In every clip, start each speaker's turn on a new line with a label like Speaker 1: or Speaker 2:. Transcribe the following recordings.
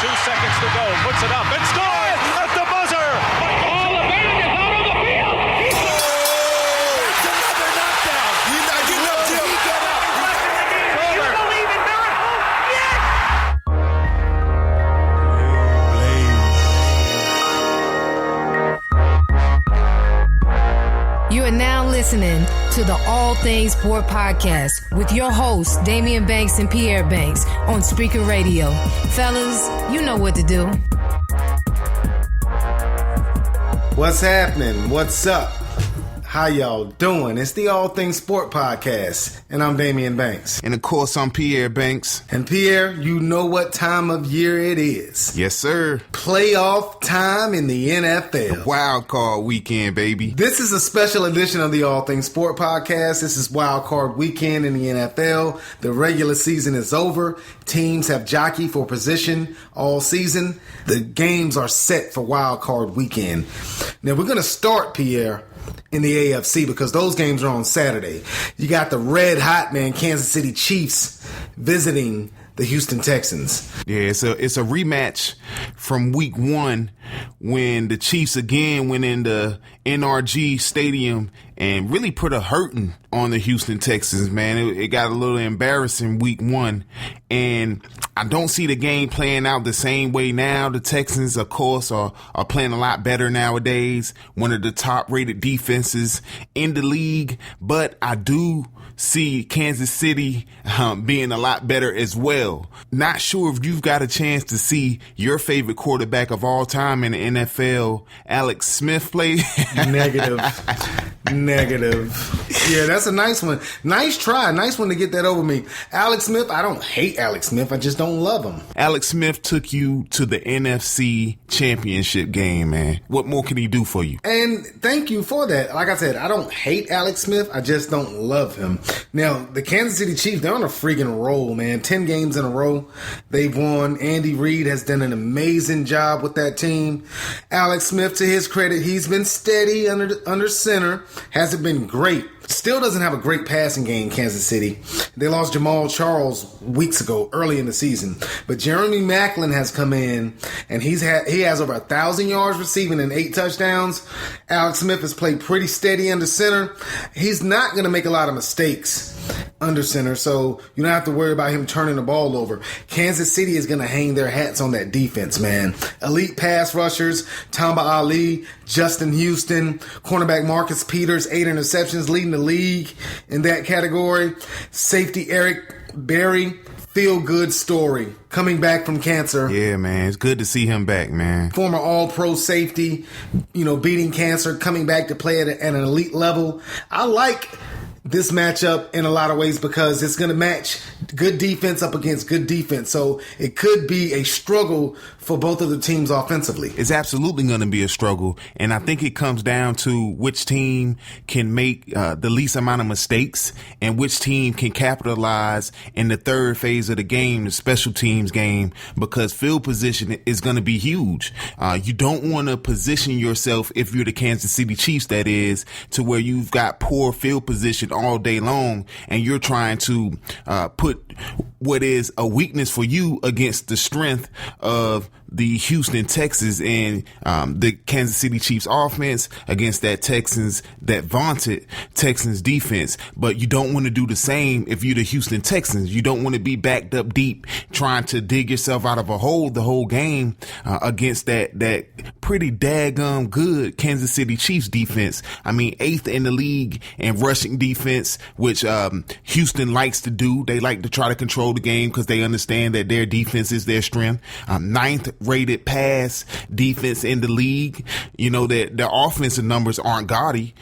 Speaker 1: 2 seconds to go. Puts it up and scores at the buzzer. Oh, the man is out on the field. That's another knockdown.
Speaker 2: You know, Jim.
Speaker 1: You believe in miracles? Yes.
Speaker 3: You are now listening to the All Things Sport Podcast with your hosts, Daimeon Banks and Pierre Banks on Spreaker Radio. Fellas, you know what to do.
Speaker 4: What's happening? What's up? How y'all doing? It's the All Things Sport Podcast, and I'm Daimeon Banks.
Speaker 2: And of course, I'm Pierre Banks.
Speaker 4: And Pierre, you know what time of year it is.
Speaker 2: Yes, sir.
Speaker 4: Playoff time in the NFL.
Speaker 2: Wildcard weekend, baby.
Speaker 4: This is a special edition of the All Things Sport Podcast. This is Wildcard weekend in the NFL. The regular season is over. Teams have jockeyed for position all season. The games are set for Wildcard weekend. Now, we're going to start, Pierre, in the AFC because those games are on Saturday. You got the red hot, man, Kansas City Chiefs visiting the Houston Texans.
Speaker 2: Yeah, it's a rematch from week 1 when the Chiefs again went into NRG Stadium and really put a hurting on the Houston Texans, man. It got a little embarrassing week 1, and I don't see the game playing out the same way now. The Texans, of course, are playing a lot better nowadays, one of the top-rated defenses in the league, but I do see Kansas City being a lot better as well. Not sure if you've got a chance to see your favorite quarterback of all time in the NFL, Alex Smith, play.
Speaker 4: Negative. Yeah, that's a nice one. Nice try. Nice one to get that over me. Alex Smith, I don't hate Alex Smith. I just don't love him.
Speaker 2: Alex Smith took you to the NFC Championship game, man. What more can he do for you?
Speaker 4: And thank you for that. Like I said, I don't hate Alex Smith. I just don't love him. Now, the Kansas City Chiefs, they're on a freaking roll, man. 10 games in a row they've won. Andy Reid has done an amazing job with that team. Alex Smith, to his credit, he's been steady under center. Hasn't been great. Still doesn't have a great passing game, Kansas City. They lost Jamal Charles weeks ago, early in the season. But Jeremy Maclin has come in, and he has over 1,000 yards receiving and 8 touchdowns. Alex Smith has played pretty steady under center. He's not going to make a lot of mistakes under center, so you don't have to worry about him turning the ball over. Kansas City is going to hang their hats on that defense, man. Elite pass rushers, Tamba Ali, Justin Houston, cornerback Marcus Peters, 8 interceptions, leading the league in that category. Safety Eric Berry, feel-good story, coming back from cancer.
Speaker 2: Yeah, man, it's good to see him back, man.
Speaker 4: Former all-pro safety, beating cancer, coming back to play at an elite level. I like this matchup in a lot of ways because it's going to match good defense up against good defense. So it could be a struggle for both of the teams offensively.
Speaker 2: It's absolutely going to be a struggle. And I think it comes down to which team can make the least amount of mistakes and which team can capitalize in the third phase of the game, the special teams game, because field position is going to be huge. You don't want to position yourself, if you're the Kansas City Chiefs, that is, to where you've got poor field position all day long and you're trying to put what is a weakness for you against the strength of the Houston Texans and the Kansas City Chiefs offense against that vaunted Texans defense. But you don't want to do the same if you're the Houston Texans. You don't want to be backed up deep trying to dig yourself out of a hole the whole game against that pretty daggum good Kansas City Chiefs defense. I mean, 8th in the league in rushing defense, which Houston likes to do. They like to try to control the game because they understand that their defense is their strength. 9th rated pass defense in the league. That their offensive numbers aren't gaudy,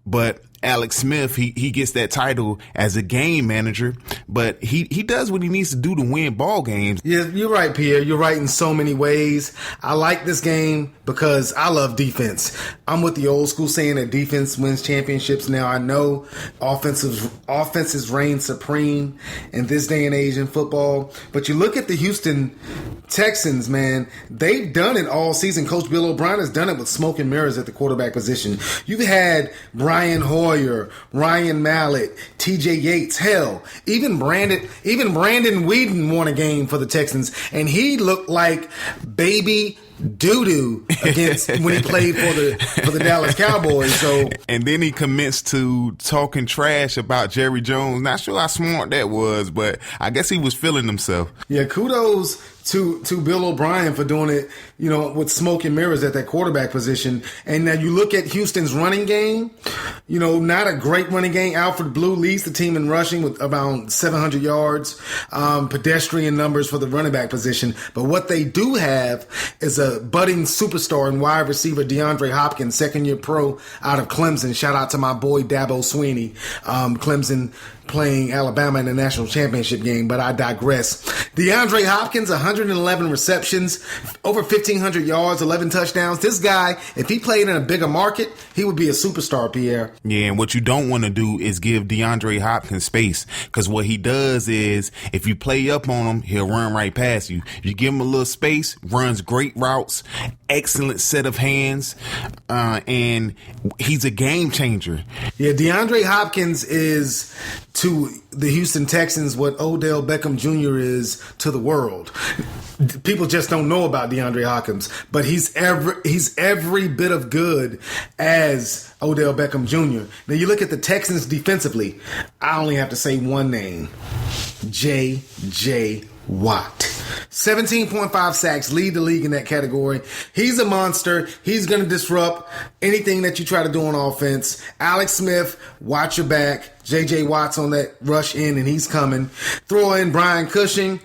Speaker 2: but Alex Smith, he gets that title as a game manager, but he does what he needs to do to win ball games.
Speaker 4: Yeah, you're right, Pierre. You're right in so many ways. I like this game because I love defense. I'm with the old school saying that defense wins championships. Now I know offenses reign supreme in this day and age in football, but you look at the Houston Texans, man, they've done it all season. Coach Bill O'Brien has done it with smoke and mirrors at the quarterback position. You've had Brian Hoyer, Ryan Mallett, TJ Yates, hell, even Brandon Weeden won a game for the Texans, and he looked like baby doo-doo against when he played for the Dallas Cowboys. So,
Speaker 2: and then he commenced to talking trash about Jerry Jones. Not sure how smart that was, but I guess he was feeling himself.
Speaker 4: Yeah, kudos to Bill O'Brien for doing it, with smoke and mirrors at that quarterback position. And now you look at Houston's running game, not a great running game. Alfred Blue leads the team in rushing with around 700 yards, pedestrian numbers for the running back position. But what they do have is a budding superstar and wide receiver, DeAndre Hopkins, second-year pro out of Clemson. Shout out to my boy Dabo Sweeney, Clemson playing Alabama in the national championship game, but I digress. DeAndre Hopkins, 111 receptions, over 1,500 yards, 11 touchdowns. This guy, if he played in a bigger market, he would be a superstar, Pierre.
Speaker 2: Yeah, and what you don't want to do is give DeAndre Hopkins space, because what he does is, if you play up on him, he'll run right past you. You give him a little space, runs great routes, excellent set of hands, and he's a game changer.
Speaker 4: Yeah, DeAndre Hopkins is to the Houston Texans what Odell Beckham Jr. is to the world. People just don't know about DeAndre Hopkins, but he's every bit of good as Odell Beckham Jr. Now you look at the Texans defensively. I only have to say one name: J.J. Watt. 17.5 sacks, lead the league in that category. He's a monster. He's going to disrupt anything that you try to do on offense. Alex Smith, watch your back. J.J. Watt's on that rush in, and he's coming. Throw in Brian Cushing,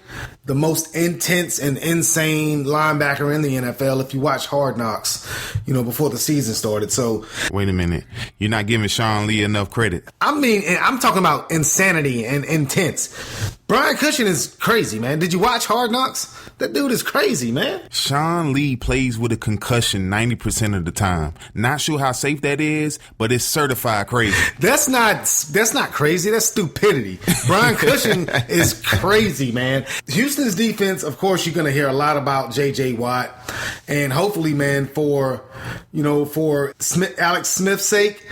Speaker 4: the most intense and insane linebacker in the NFL if you watch Hard Knocks, before the season started. So,
Speaker 2: wait a minute. You're not giving Sean Lee enough credit.
Speaker 4: I mean, I'm talking about insanity and intense. Brian Cushing is crazy, man. Did you watch Hard Knocks? That dude is crazy, man.
Speaker 2: Sean Lee plays with a concussion 90% of the time. Not sure how safe that is, but it's certified crazy.
Speaker 4: That's not crazy. That's stupidity. Brian Cushing is crazy, man. Houston's defense, of course, you're going to hear a lot about J.J. Watt. And hopefully, man, for Alex Smith's sake,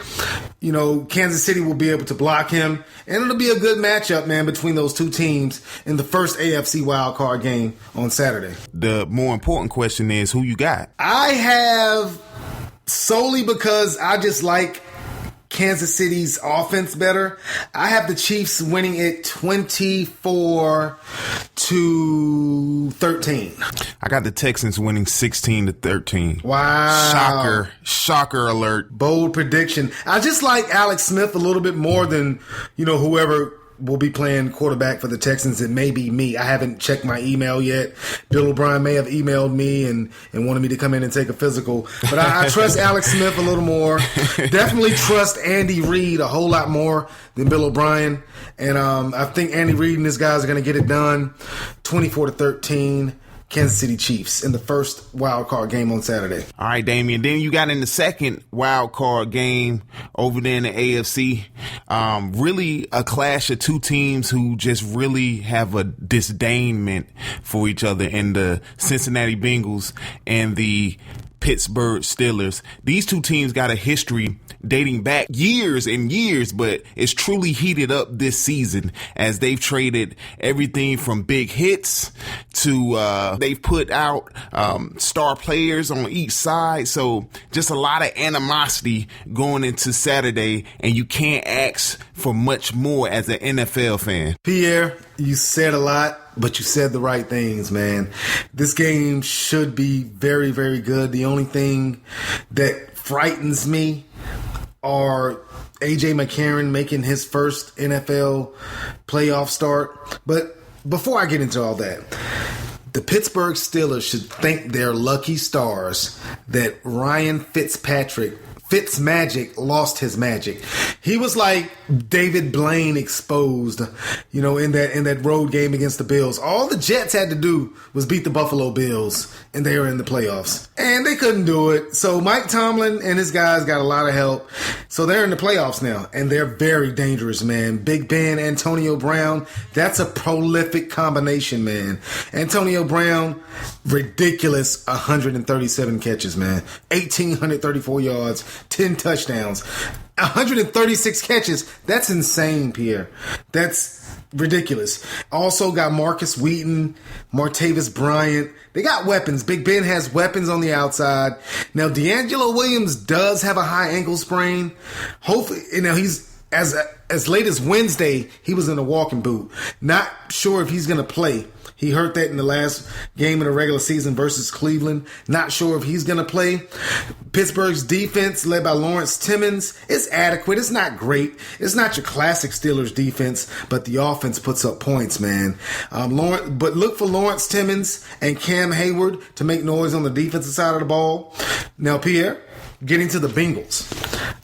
Speaker 4: Kansas City will be able to block him. And it'll be a good matchup, man, between those two teams in the first AFC wildcard game on Saturday.
Speaker 2: The more important question is, who you got?
Speaker 4: I have, solely because I just like Kansas City's offense better, I have the Chiefs winning it 24-13.
Speaker 2: I got the Texans winning 16-13.
Speaker 4: Wow.
Speaker 2: Shocker alert.
Speaker 4: Bold prediction. I just like Alex Smith a little bit more than, whoever will be playing quarterback for the Texans. It may be me. I haven't checked my email yet. Bill O'Brien may have emailed me and wanted me to come in and take a physical. But I trust Alex Smith a little more. Definitely trust Andy Reid a whole lot more than Bill O'Brien. And I think Andy Reid and his guys are going to get it done. 24-13. Kansas City Chiefs in the first wild card game on Saturday.
Speaker 2: All right, Daimeon. Then you got in the second wild card game over there in the AFC. Really a clash of two teams who just really have a disdainment for each other in the Cincinnati Bengals and the Pittsburgh Steelers. These two teams got a history dating back years and years, but it's truly heated up this season as they've traded everything from big hits to they've put out star players on each side. So just a lot of animosity going into Saturday, and you can't ask for much more as an NFL fan.
Speaker 4: Pierre, you said a lot, but you said the right things, man. This game should be very, very good. The only thing that frightens me are A.J. McCarron making his first NFL playoff start. But before I get into all that, the Pittsburgh Steelers should thank their lucky stars that Ryan Fitzpatrick Fitzmagic lost his magic. He was like David Blaine exposed, in that road game against the Bills. All the Jets had to do was beat the Buffalo Bills, and they were in the playoffs. And they couldn't do it. So Mike Tomlin and his guys got a lot of help. So they're in the playoffs now, and they're very dangerous, man. Big Ben, Antonio Brown, that's a prolific combination, man. Antonio Brown, ridiculous 137 catches, man. 1,834 yards, 10 touchdowns, 136 catches. That's insane, Pierre. That's ridiculous. Also got Marcus Wheaton, Martavis Bryant. They got weapons. Big Ben has weapons on the outside. Now, D'Angelo Williams does have a high ankle sprain. Hopefully, he's as late as Wednesday, he was in a walking boot. Not sure if he's going to play. He hurt that in the last game of the regular season versus Cleveland. Not sure if he's going to play. Pittsburgh's defense, led by Lawrence Timmons, is adequate. It's not great. It's not your classic Steelers defense, but the offense puts up points, man. But look for Lawrence Timmons and Cam Hayward to make noise on the defensive side of the ball. Now, Pierre, getting to the Bengals.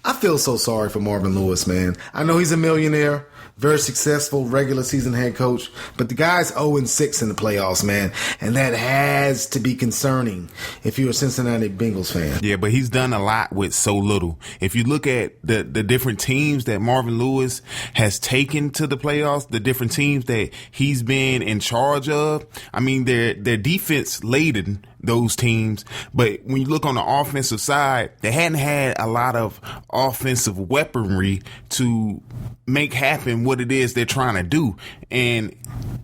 Speaker 4: I feel so sorry for Marvin Lewis, man. I know he's a millionaire, very successful regular season head coach, but the guy's 0-6 in the playoffs, man, and that has to be concerning if you're a Cincinnati Bengals fan.
Speaker 2: Yeah, but he's done a lot with so little. If you look at the different teams that Marvin Lewis has taken to the playoffs, the different teams that he's been in charge of, I mean, they're defense laden, those teams, but when you look on the offensive side, they hadn't had a lot of offensive weaponry to make happen what it is they're trying to do. And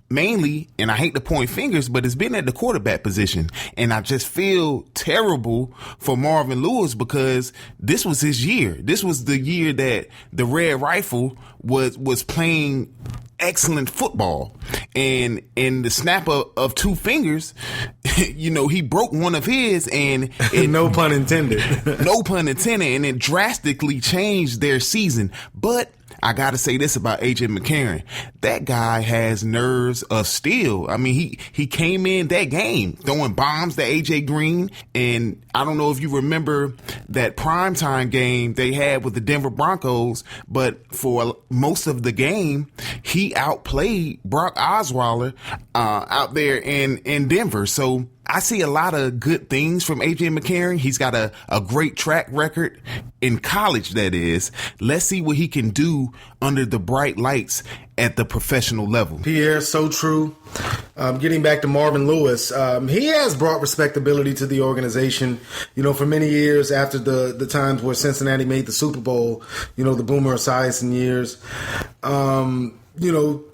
Speaker 2: mainly, and I hate to point fingers, but it's been at the quarterback position. And I just feel terrible for Marvin Lewis because this was his year. This was the year that the Red Rifle was playing excellent football, and in the snap of two fingers, he broke one of his, and
Speaker 4: no pun intended.
Speaker 2: No pun intended, and it drastically changed their season. But I got to say this about A.J. McCarron. That guy has nerves of steel. I mean, he came in that game throwing bombs to A.J. Green. And I don't know if you remember that primetime game they had with the Denver Broncos, but for most of the game, he outplayed Brock Osweiler out there in Denver. So I see a lot of good things from A.J. McCarron. He's got a great track record in college, that is. Let's see what he can do under the bright lights at the professional level.
Speaker 4: Pierre, so true. Getting back to Marvin Lewis, he has brought respectability to the organization. For many years after the times where Cincinnati made the Super Bowl, the Boomer Esiason years,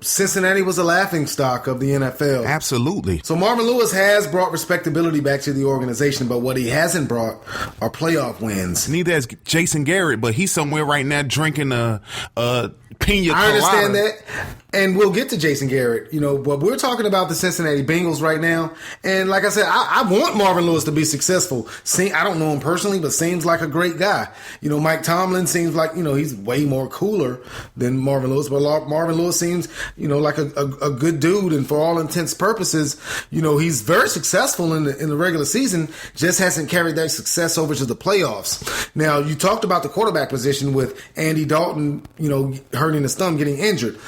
Speaker 4: Cincinnati was a laughingstock of the NFL.
Speaker 2: Absolutely.
Speaker 4: So Marvin Lewis has brought respectability back to the organization, but what he hasn't brought are playoff wins.
Speaker 2: Neither has Jason Garrett, but he's somewhere right now drinking a pina colada.
Speaker 4: I understand that, and we'll get to Jason Garrett, but we're talking about the Cincinnati Bengals right now, and like I said, I want Marvin Lewis to be successful. I don't know him personally, but seems like a great guy. Mike Tomlin seems like, he's way more cooler than Marvin Lewis, but Marvin Lewis seems, like a good dude, and for all intents purposes, he's very successful in the regular season, just hasn't carried that success over to the playoffs. Now, you talked about the quarterback position with Andy Dalton, hurting his thumb, getting injured.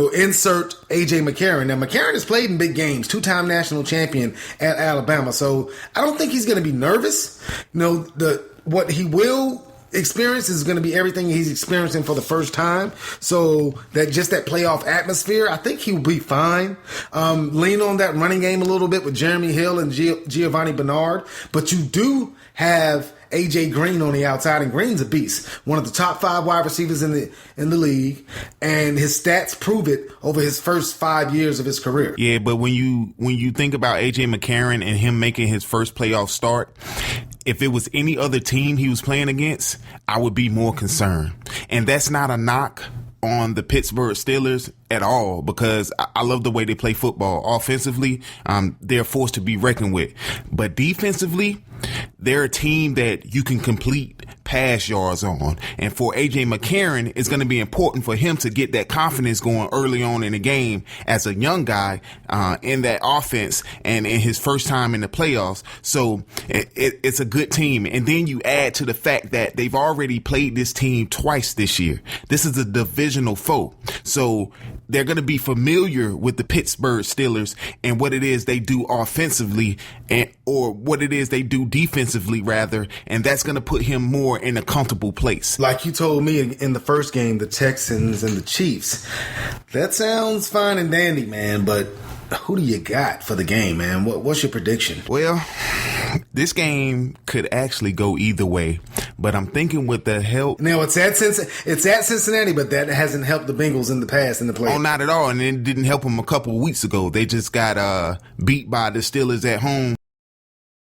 Speaker 4: Insert A.J. McCarron. Now, McCarron has played in big games, two-time national champion at Alabama, so I don't think he's going to be nervous. What he will experience is going to be everything he's experiencing for the first time. So that playoff atmosphere, I think he'll be fine. Lean on that running game a little bit with Jeremy Hill and Giovanni Bernard, but you do have A.J. Green on the outside, and Green's a beast. One of the top 5 wide receivers in the league, and his stats prove it over his first 5 years of his career.
Speaker 2: Yeah, but when you think about A.J. McCarron and him making his first playoff start, if it was any other team he was playing against, I would be more concerned. And that's not a knock on the Pittsburgh Steelers at all, because I love the way they play football. Offensively, they're a force to be reckoned with. But defensively, they're a team that you can complete pass yards on. And for AJ McCarron, it's going to be important for him to get that confidence going early on in the game as a young guy in that offense and in his first time in the playoffs. So it's a good team. And then you add to the fact that they've already played this team twice this year. This is a divisional foe. So they're going to be familiar with the Pittsburgh Steelers and what it is they do offensively or what it is they do defensively rather. And that's going to put him more in a comfortable place.
Speaker 4: Like you told me in the first game, the Texans and the Chiefs. That sounds fine and dandy, man, but who do you got for the game, man? What's your prediction?
Speaker 2: Well, this game could actually go either way, but I'm thinking with the help.
Speaker 4: Now, it's at Cincinnati, but that hasn't helped the Bengals in the past in the playoffs.
Speaker 2: Oh, not at all. And it didn't help them a couple of weeks ago. They just got beat by the Steelers at home.